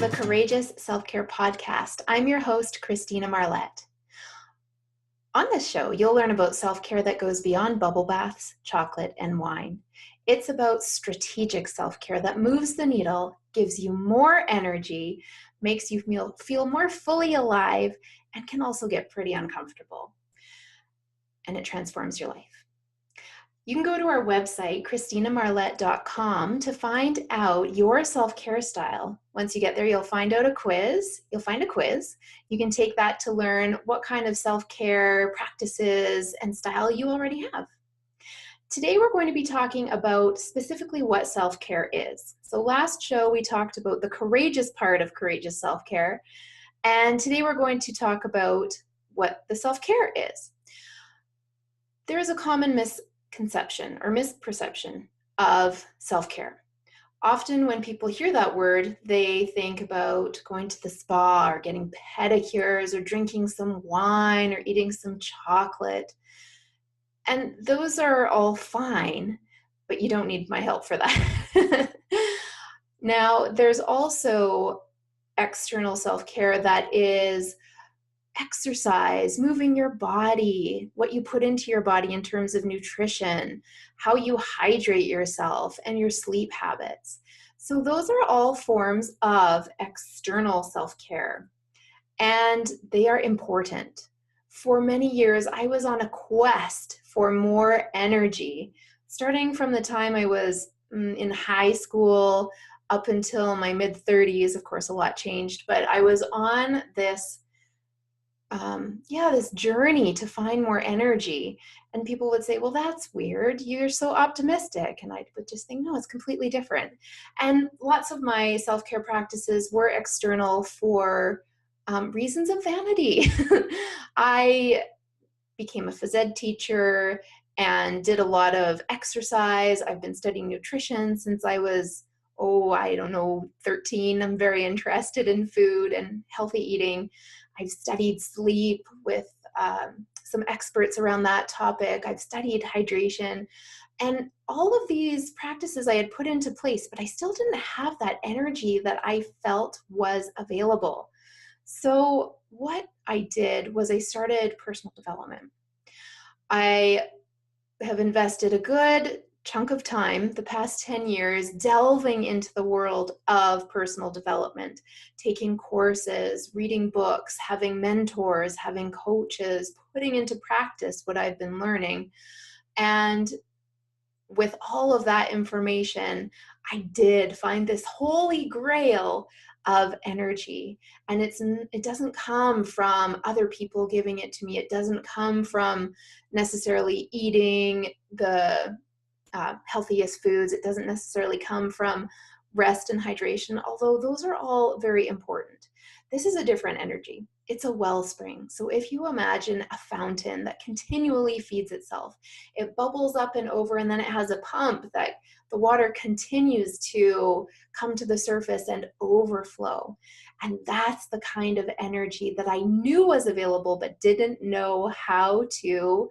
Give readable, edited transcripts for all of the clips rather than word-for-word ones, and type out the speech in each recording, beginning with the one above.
the Courageous Self-Care Podcast. I'm your host, Christina Marlette. On this show, you'll learn about self-care that goes beyond bubble baths, chocolate, and wine. It's about strategic self-care that moves the needle, gives you more energy, makes you feel more fully alive, and can also get pretty uncomfortable. And it transforms your life. You can go to our website, ChristinaMarlette.com, to find out your self-care style. Once you get there, you'll find a quiz. You can take that to learn what kind of self-care practices and style you already have. Today, we're going to be talking about specifically what self-care is. So last show, we talked about the courageous part of courageous self-care. And today, we're going to talk what the self-care is. There is a common misconception or misperception of self-care. Often when people hear that word, they think about going to the spa or getting pedicures or drinking some wine or eating some chocolate. And those are all fine, but you don't need my help for that. Now, there's also external self-care that is exercise, moving your body, what you put into your body in terms of nutrition, how you hydrate yourself, and your sleep habits. So those are all forms of external self-care, and they are important. For many years, I was on a quest for more energy, starting from the time I was in high school up until my mid-30s. Of course, a lot changed, but I was on this journey to find more energy. And people would say, well, that's weird. You're so optimistic. And I would just think, no, it's completely different. And lots of my self-care practices were external for reasons of vanity. I became a phys ed teacher and did a lot of exercise. I've been studying nutrition since I was 13. I'm very interested in food and healthy eating. I've studied sleep with some experts around that topic. I've studied hydration. And all of these practices I had put into place, but I still didn't have that energy that I felt was available. So what I did was I started personal development. I have invested a good chunk of time, the past 10 years, delving into the world of personal development, taking courses, reading books, having mentors, having coaches, putting into practice what I've been learning. And with all of that information, I did find this holy grail of energy. And it doesn't come from other people giving it to me. It doesn't come from necessarily eating the healthiest foods. It doesn't necessarily come from rest and hydration, although those are all very important. This is a different energy. It's a wellspring. So if you imagine a fountain that continually feeds itself, it bubbles up and over, and then it has a pump that the water continues to come to the surface and overflow. And that's the kind of energy that I knew was available, but didn't know how to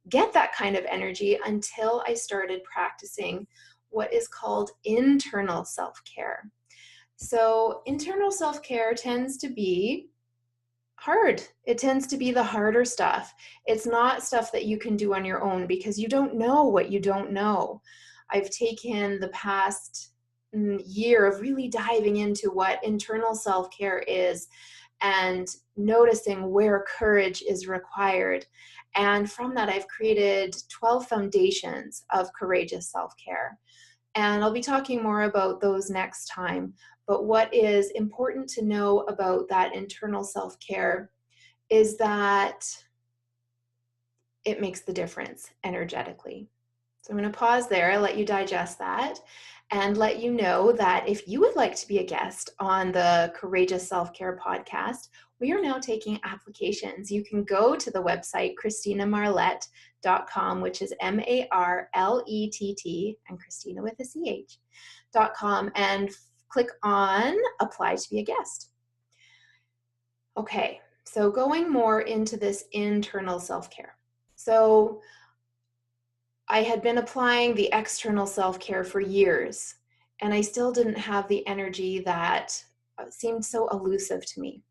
get that kind of energy until I started practicing what is called internal self-care. So internal self-care tends to be hard. It tends to be the harder stuff. It's not stuff that you can do on your own because you don't know what you don't know. I've taken the past year of really diving into what internal self-care is and noticing where courage is required. And from that, I've created 12 foundations of courageous self-care. And I'll be talking more about those next time. But what is important to know about that internal self-care is that it makes the difference energetically. So I'm going to pause there, let you digest that, and let you know that if you would like to be a guest on the Courageous Self-Care podcast, we are now taking applications. You can go to the website, ChristinaMarlette.com, which is MARLETT, and Christina with a CH.com, and click on Apply to be a Guest. Okay, so going more into this internal self-care. So I had been applying the external self-care for years, and I still didn't have the energy that seemed so elusive to me.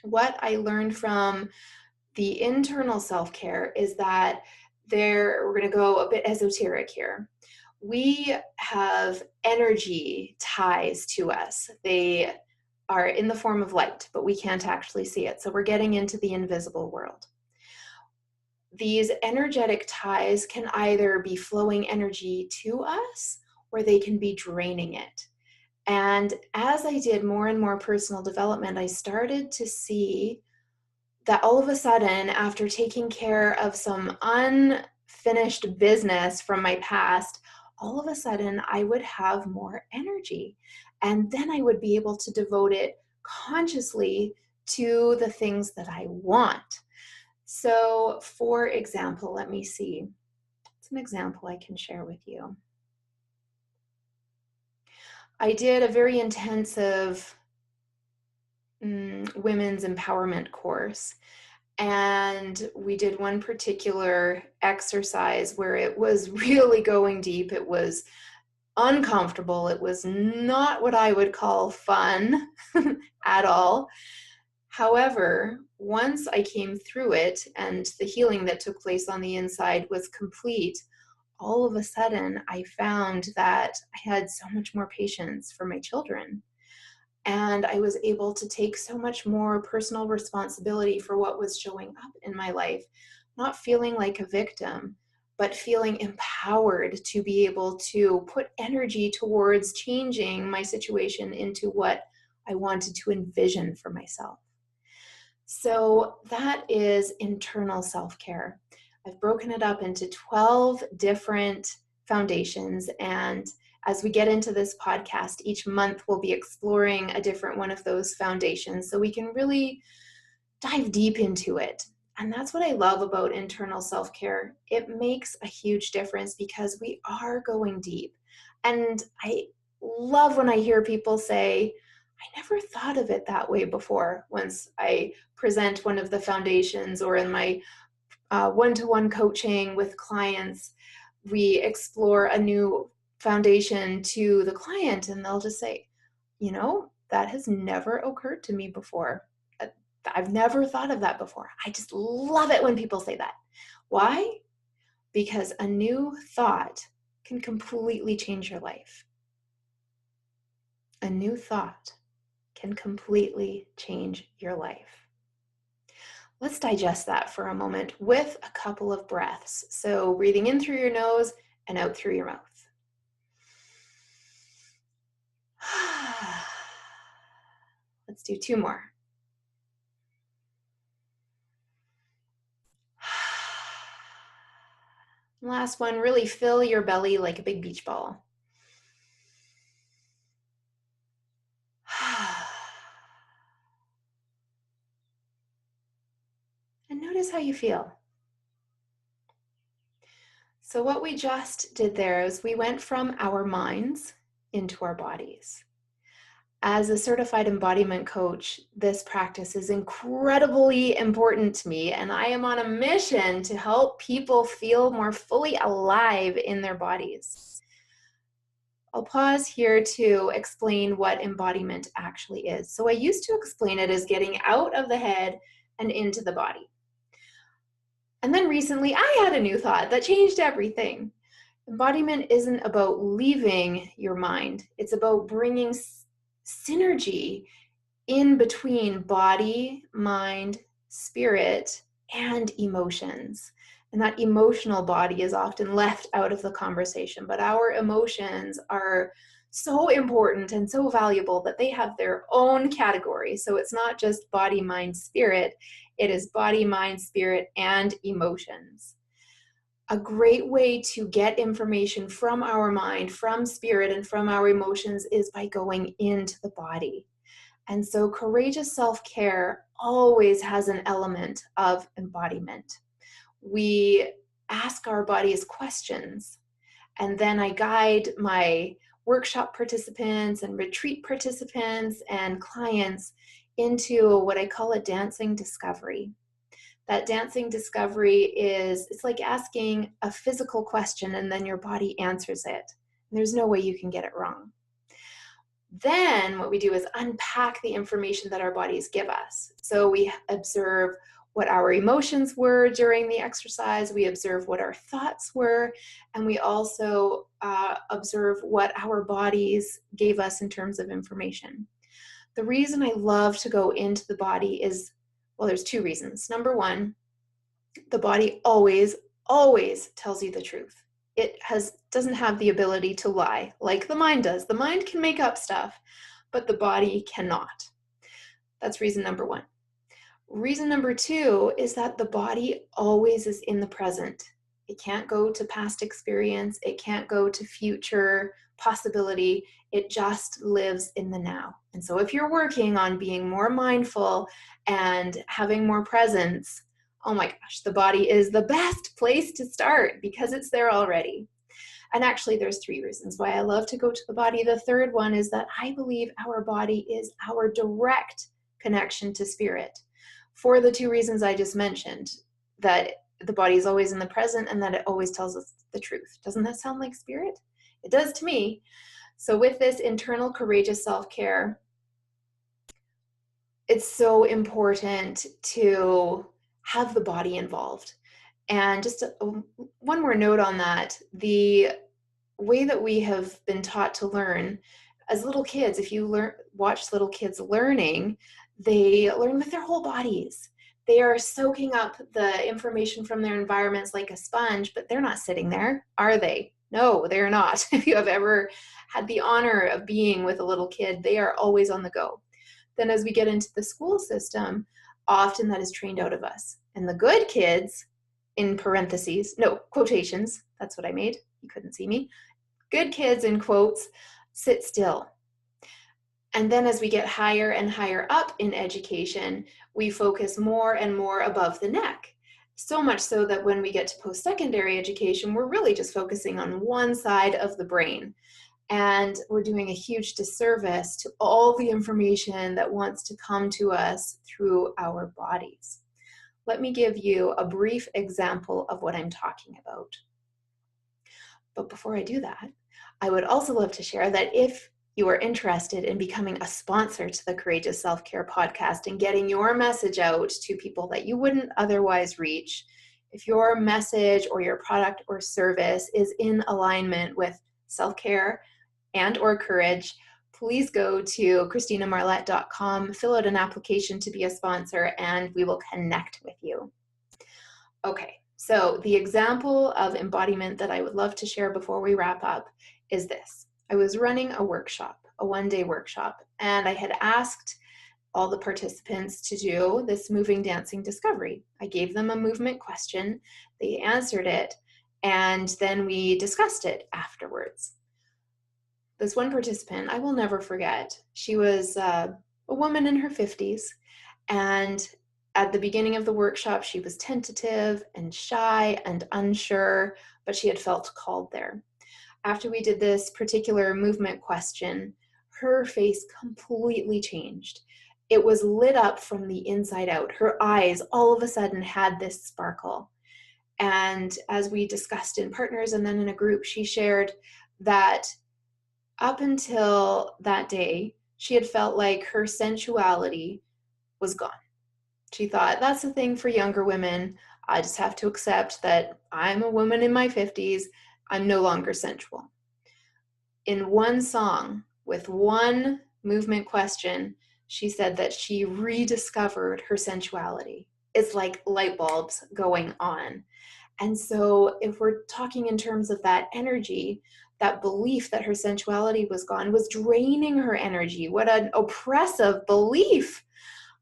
What I learned from the internal self-care is that we're going to go a bit esoteric here. We have energy ties to us. They are in the form of light, but we can't actually see it. So we're getting into the invisible world. These energetic ties can either be flowing energy to us or they can be draining it. And as I did more and more personal development, I started to see that all of a sudden, after taking care of some unfinished business from my past, all of a sudden I would have more energy. And then I would be able to devote it consciously to the things that I want. So, for example, let me see. It's an example I can share with you. I did a very intensive women's empowerment course. And we did one particular exercise where it was really going deep. It was uncomfortable. It was not what I would call fun at all. However, once I came through it and the healing that took place on the inside was complete, all of a sudden I found that I had so much more patience for my children. And I was able to take so much more personal responsibility for what was showing up in my life, not feeling like a victim, but feeling empowered to be able to put energy towards changing my situation into what I wanted to envision for myself. So that is internal self-care. I've broken it up into 12 different foundations, and as we get into this podcast, each month we'll be exploring a different one of those foundations so we can really dive deep into it. And that's what I love about internal self-care. It makes a huge difference because we are going deep. And I love when I hear people say, I never thought of it that way before, once I present one of the foundations or in my one-to-one coaching with clients, we explore a new foundation to the client and they'll just say, that has never occurred to me before. I've never thought of that before. I just love it when people say that. Why? Because a new thought can completely change your life. A new thought can completely change your life. Let's digest that for a moment with a couple of breaths. So breathing in through your nose and out through your mouth. Let's do 2 more. Last one, really fill your belly like a big beach ball. And notice how you feel. So what we just did there is we went from our minds into our bodies. As a certified embodiment coach, this practice is incredibly important to me, and I am on a mission to help people feel more fully alive in their bodies. I'll pause here to explain what embodiment actually is. So I used to explain it as getting out of the head and into the body. And then recently I had a new thought that changed everything. Embodiment isn't about leaving your mind. It's about bringing synergy in between body, mind, spirit, and emotions. And that emotional body is often left out of the conversation, but our emotions are so important and so valuable that they have their own category. So it's not just body, mind, spirit. It is body, mind, spirit, and emotions. A great way to get information from our mind, from spirit, and from our emotions is by going into the body. And so courageous self-care always has an element of embodiment. We ask our bodies questions, and then I guide my workshop participants and retreat participants and clients into what I call a dancing discovery. That dancing discovery it's like asking a physical question and then your body answers it. And there's no way you can get it wrong. Then what we do is unpack the information that our bodies give us. So we observe what our emotions were during the exercise, we observe what our thoughts were, and we also observe what our bodies gave us in terms of information. The reason I love to go into the body is, well, there's two reasons. Number one, the body always, always tells you the truth. It doesn't have the ability to lie like the mind does. The mind can make up stuff, but the body cannot. That's reason number one. Reason number two is that the body always is in the present. It can't go to past experience. It can't go to future possibility. It just lives in the now. And so if you're working on being more mindful and having more presence, oh my gosh, the body is the best place to start because it's there already. And actually, there's three reasons why I love to go to the body. The third one is that I believe our body is our direct connection to spirit, for the two reasons I just mentioned, that the body is always in the present and that it always tells us the truth. Doesn't that sound like spirit? It does to me. So with this internal courageous self-care, it's so important to have the body involved. And just one more note on that, the way that we have been taught to learn as little kids, if you watch little kids learning, they learn with their whole bodies. They are soaking up the information from their environments like a sponge, but they're not sitting there, are they? No, they're not. If you have ever had the honor of being with a little kid, they are always on the go. Then as we get into the school system, often that is trained out of us. And the good kids, in parentheses, no, quotations, that's what I made, you couldn't see me. Good kids, in quotes, sit still. And then as we get higher and higher up in education, we focus more and more above the neck. So much so that when we get to post-secondary education, we're really just focusing on one side of the brain. And we're doing a huge disservice to all the information that wants to come to us through our bodies. Let me give you a brief example of what I'm talking about. But before I do that, I would also love to share that if you are interested in becoming a sponsor to the Courageous Self-Care podcast and getting your message out to people that you wouldn't otherwise reach, if your message or your product or service is in alignment with self-care and or courage, please go to ChristinaMarlette.com, fill out an application to be a sponsor, and we will connect with you. Okay, so the example of embodiment that I would love to share before we wrap up is this. I was running a workshop, a one-day workshop, and I had asked all the participants to do this moving dancing discovery. I gave them a movement question, they answered it, and then we discussed it afterwards. This one participant, I will never forget, she was a woman in her 50s, and at the beginning of the workshop, she was tentative and shy and unsure, but she had felt called there. After we did this particular movement question, her face completely changed. It was lit up from the inside out. Her eyes all of a sudden had this sparkle. And as we discussed in partners and then in a group, she shared that up until that day, she had felt like her sensuality was gone. She thought, that's the thing for younger women. I just have to accept that I'm a woman in my 50s. I'm no longer sensual. In one song, with one movement question, she said that she rediscovered her sensuality. It's like light bulbs going on. And so if we're talking in terms of that energy, that belief that her sensuality was gone was draining her energy. What an oppressive belief.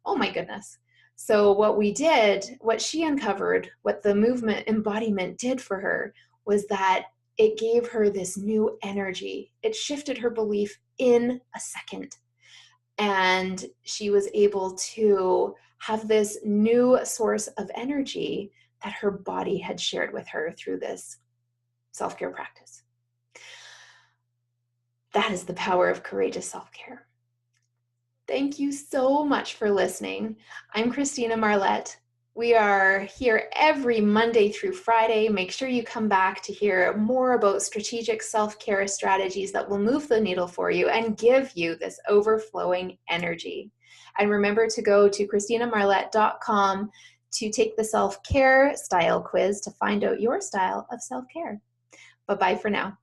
Oh my goodness. So what we did, what she uncovered, what the movement embodiment did for her was that it gave her this new energy. It shifted her belief in a second. And she was able to have this new source of energy that her body had shared with her through this self-care practice. That is the power of courageous self-care. Thank you so much for listening. I'm Christina Marlette. We are here every Monday through Friday. Make sure you come back to hear more about strategic self-care strategies that will move the needle for you and give you this overflowing energy. And remember to go to ChristinaMarlette.com to take the self-care style quiz to find out your style of self-care. Bye-bye for now.